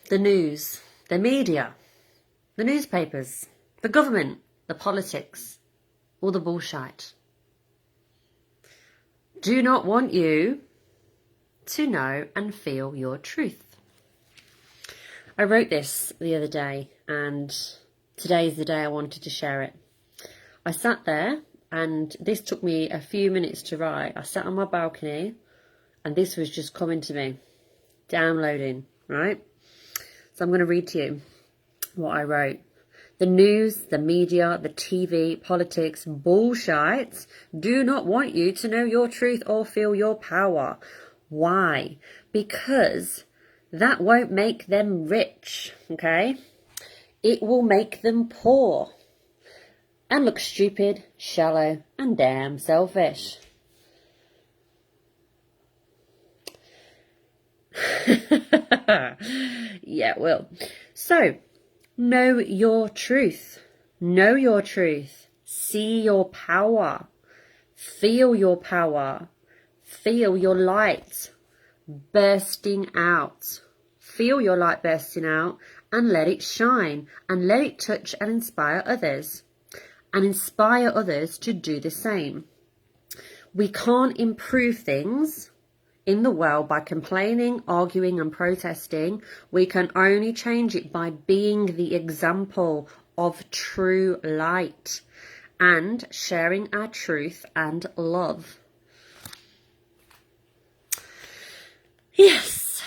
the news, the media, the newspapers, the government, the politics, all the bullshit do not want you to know and feel your truth. I wrote this the other day, and today is the day I wanted to share it. I sat there, and this took me a few minutes to write. I sat on my balcony, and this was just coming to me, downloading, right? So I'm going to read to you what I wrote. The news, the media, the TV, politics, bullshit do not want you to know your truth or feel your power. Why? Because that won't make them rich, okay? It will make them poor and look stupid, shallow, and damn selfish. Yeah, well. So, know your truth. Know your truth. See your power. Feel your power. Feel your light bursting out. Feel your light bursting out and let it shine and let it touch and inspire others. And inspire others to do the same. We can't improve things in the world by complaining, arguing and protesting. We can only change it by being the example of true light and sharing our truth and love. Yes,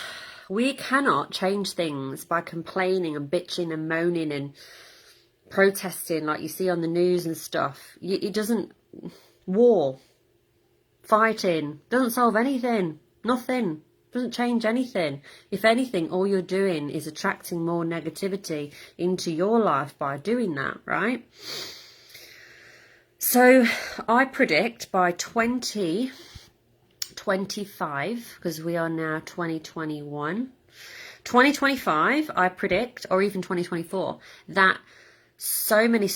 we cannot change things by complaining and bitching and moaning and protesting like you see on the news and stuff. It doesn't, war, fighting, doesn't solve anything. Nothing. Doesn't change anything. If anything, all you're doing is attracting more negativity into your life by doing that, right? So I predict by 2025, because we are now 2025, I predict, or even 2024, that so many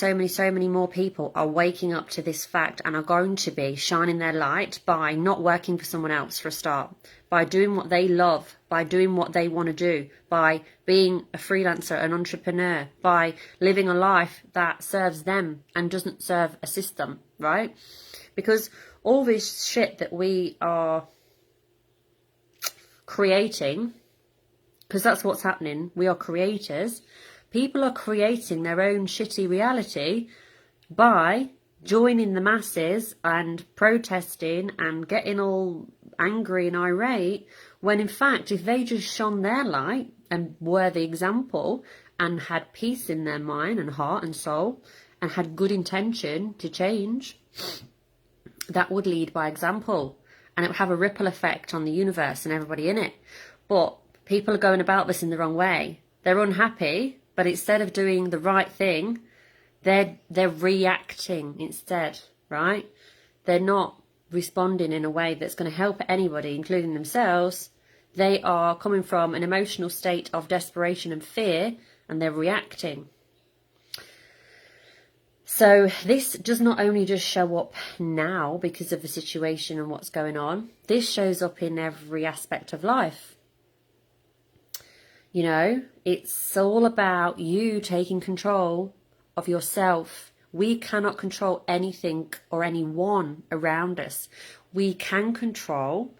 more people are waking up to this fact and are going to be shining their light by not working for someone else for a start, by doing what they love, by doing what they want to do, by being a freelancer, an entrepreneur, by living a life that serves them and doesn't serve a system, right? Because all this shit that we are creating, because that's what's happening, we are creators. People are creating their own shitty reality by joining the masses and protesting and getting all angry and irate, when in fact, if they just shone their light and were the example and had peace in their mind and heart and soul and had good intention to change, that would lead by example and it would have a ripple effect on the universe and everybody in it. But people are going about this in the wrong way. They're unhappy. But instead of doing the right thing, they're reacting instead, right? They're not responding in a way that's going to help anybody, including themselves. They are coming from an emotional state of desperation and fear, and they're reacting. So this does not only just show up now because of the situation and what's going on. This shows up in every aspect of life. You know, it's all about you taking control of yourself. We cannot control anything or anyone around us. We can control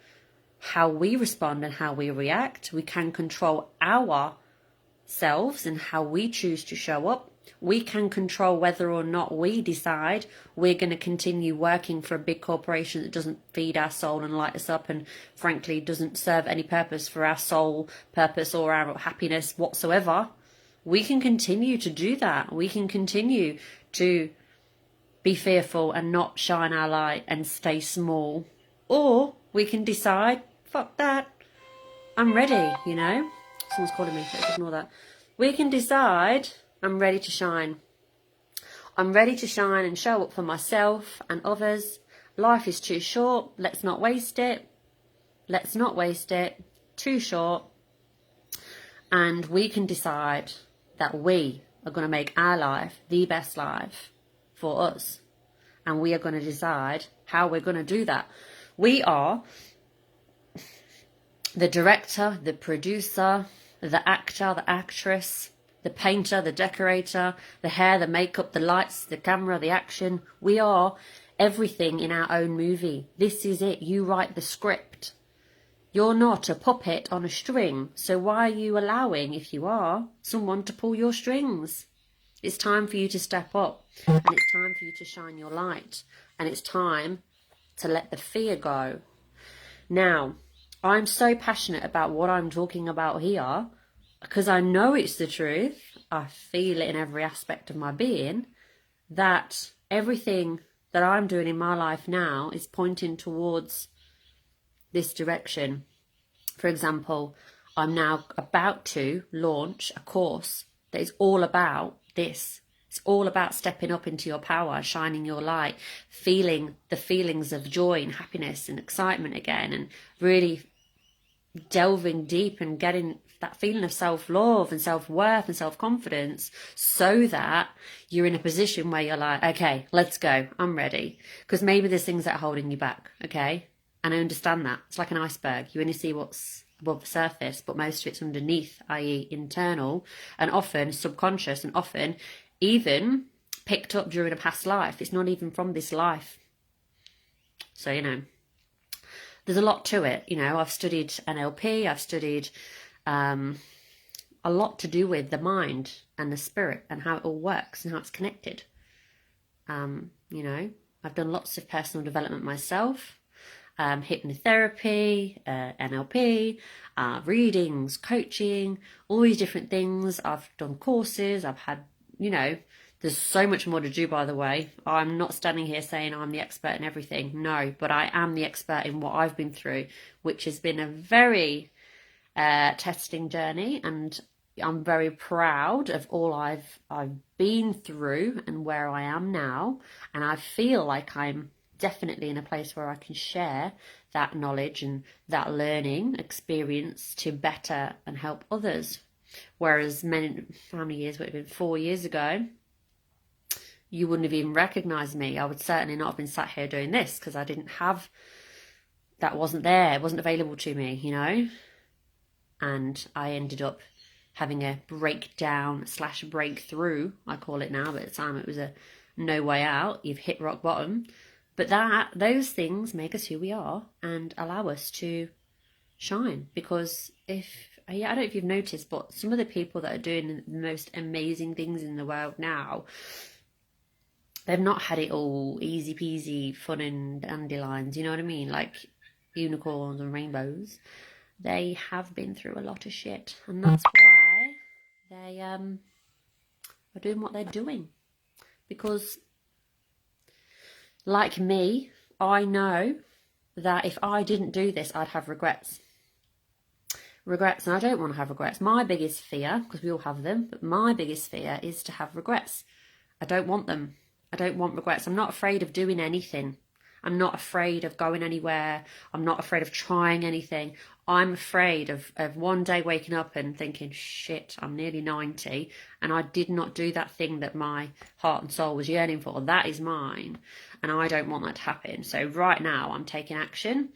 how we respond and how we react. We can control ourselves and how we choose to show up. We can control whether or not we decide we're going to continue working for a big corporation that doesn't feed our soul and light us up and frankly doesn't serve any purpose for our soul purpose or our happiness whatsoever. We can continue to do that. We can continue to be fearful and not shine our light and stay small. Or we can decide, fuck that, I'm ready, you know. Someone's calling me, let's ignore that. We can decide, I'm ready to shine. I'm ready to shine and show up for myself and others. Life is too short. Let's not waste it. Let's not waste it. Too short. And we can decide that we are going to make our life the best life for us. And we are going to decide how we're going to do that. We are the director, the producer, the actor, the actress, the painter, the decorator, the hair, the makeup, the lights, the camera, the action. We are everything in our own movie. This is it. You write the script. You're not a puppet on a string. So why are you allowing, if you are, someone to pull your strings? It's time for you to step up, and it's time for you to shine your light, and it's time to let the fear go. Now, I'm so passionate about what I'm talking about here because I know it's the truth. I feel it in every aspect of my being, that everything that I'm doing in my life now is pointing towards this direction. For example, I'm now about to launch a course that is all about this. It's all about stepping up into your power, shining your light, feeling the feelings of joy and happiness and excitement again, and really delving deep and getting that feeling of self-love and self-worth and self-confidence, so that you're in a position where you're like, okay, let's go, I'm ready. Because maybe there's things that are holding you back, okay? And I understand that. It's like an iceberg. You only see what's above the surface, but most of it's underneath, i.e. internal, and often subconscious, and often even picked up during a past life. It's not even from this life. So, you know, there's a lot to it. You know, I've studied NLP, I've studied a lot to do with the mind and the spirit and how it all works and how it's connected. You know, I've done lots of personal development myself, hypnotherapy, NLP, readings, coaching, all these different things. I've done courses, I've had, you know, there's so much more to do, by the way. I'm not standing here saying I'm the expert in everything. No, but I am the expert in what I've been through, which has been a very testing journey, and I'm very proud of all I've been through and where I am now. And I feel like I'm definitely in a place where I can share that knowledge and that learning experience to better and help others. Whereas how many years would it have been? 4 years ago, you wouldn't have even recognised me. I would certainly not have been sat here doing this, because I didn't have, that wasn't there, it wasn't available to me, you know. And I ended up having a breakdown / breakthrough, I call it now, but at the time it was a no way out. You've hit rock bottom. But those things make us who we are and allow us to shine. Because I don't know if you've noticed, but some of the people that are doing the most amazing things in the world now, they've not had it all easy peasy, fun and dandelions, you know what I mean? Like unicorns and rainbows. They have been through a lot of shit, and that's why they are doing what they're doing. Because, like me, I know that if I didn't do this, I'd have regrets. And I don't want to have regrets. My biggest fear, because we all have them, but my biggest fear is to have regrets. I don't want them. I don't want regrets. I'm not afraid of doing anything. I'm not afraid of going anywhere. I'm not afraid of trying anything. I'm afraid of one day waking up and thinking, shit, I'm nearly 90 and I did not do that thing that my heart and soul was yearning for. That is mine, and I don't want that to happen. So right now I'm taking action,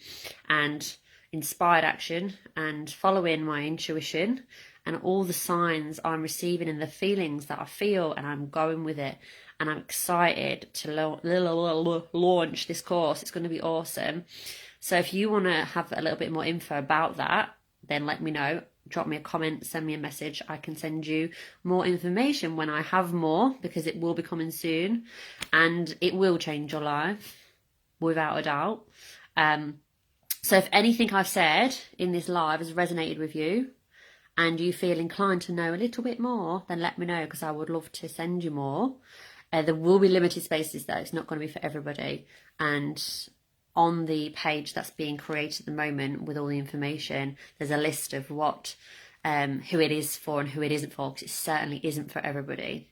and inspired action, and following my intuition and all the signs I'm receiving and the feelings that I feel, and I'm going with it. And I'm excited to launch this course. It's going to be awesome. So if you want to have a little bit more info about that, then let me know. Drop me a comment, send me a message. I can send you more information when I have more, because it will be coming soon. And it will change your life, without a doubt. So if anything I've said in this live has resonated with you, and you feel inclined to know a little bit more, then let me know, because I would love to send you more. There will be limited spaces though. It's not going to be for everybody. And on the page that's being created at the moment with all the information, there's a list of what, who it is for and who it isn't for, because it certainly isn't for everybody.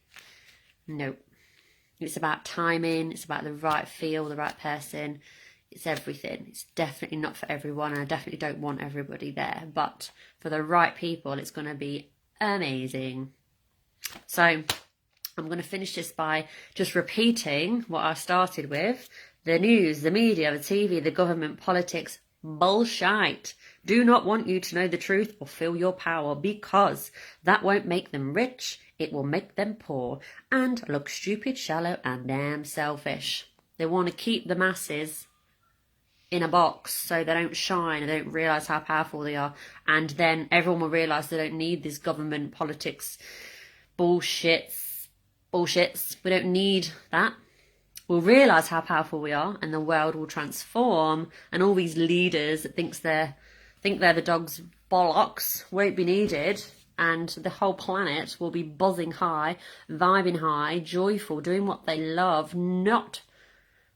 Nope. It's about timing. It's about the right feel, the right person. It's everything. It's definitely not for everyone, and I definitely don't want everybody there. But for the right people, it's going to be amazing. So I'm going to finish this by just repeating what I started with. The news, the media, the TV, the government, politics, bullshit. do not want you to know the truth or feel your power, because that won't make them rich, it will make them poor and look stupid, shallow and damn selfish. They want to keep the masses in a box so they don't shine and they don't realise how powerful they are, and then everyone will realise they don't need this government politics bullshits. We don't need that. We'll realise how powerful we are, and the world will transform, and all these leaders that think they're the dog's bollocks won't be needed, and the whole planet will be buzzing high, vibing high, joyful, doing what they love, not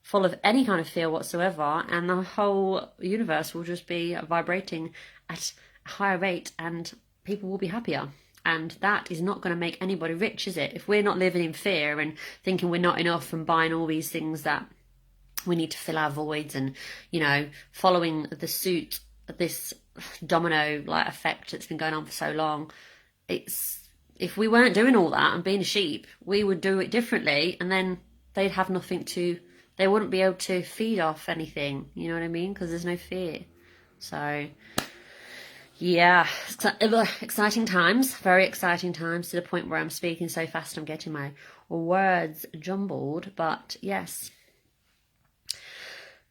full of any kind of fear whatsoever, and the whole universe will just be vibrating at a higher rate, and people will be happier. And that is not going to make anybody rich, is it? If we're not living in fear and thinking we're not enough and buying all these things that we need to fill our voids, and, you know, following the suit of this domino like effect that's been going on for so long, if we weren't doing all that and being a sheep, we would do it differently, and then they'd have nothing to, they wouldn't be able to feed off anything, you know what I mean? Because there's no fear. So yeah, exciting times, very exciting times, to the point where I'm speaking so fast I'm getting my words jumbled. But yes,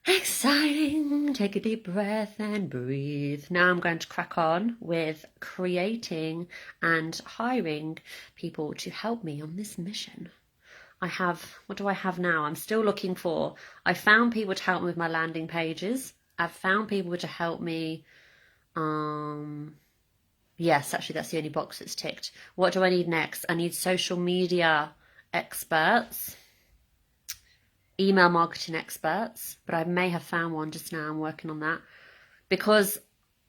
exciting. Take a deep breath and breathe. Now I'm going to crack on with creating and hiring people to help me on this mission. What do I have now? I'm still looking for, I found people to help me with my landing pages. I've found people to help me. Yes, actually that's the only box that's ticked. What do I need next? I need social media experts, email marketing experts, but I may have found one just now. I'm working on that, because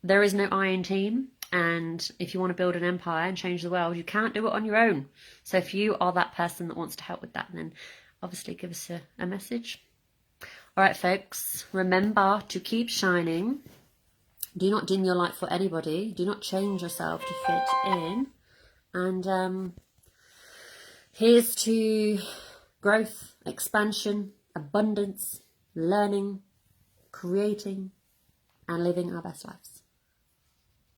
there is no Iron Team, and if you want to build an empire and change the world, you can't do it on your own. So if you are that person that wants to help with that, then obviously give us a message. All right, folks, remember to keep shining. Do not dim your light for anybody. Do not change yourself to fit in. And here's to growth, expansion, abundance, learning, creating, and living our best lives.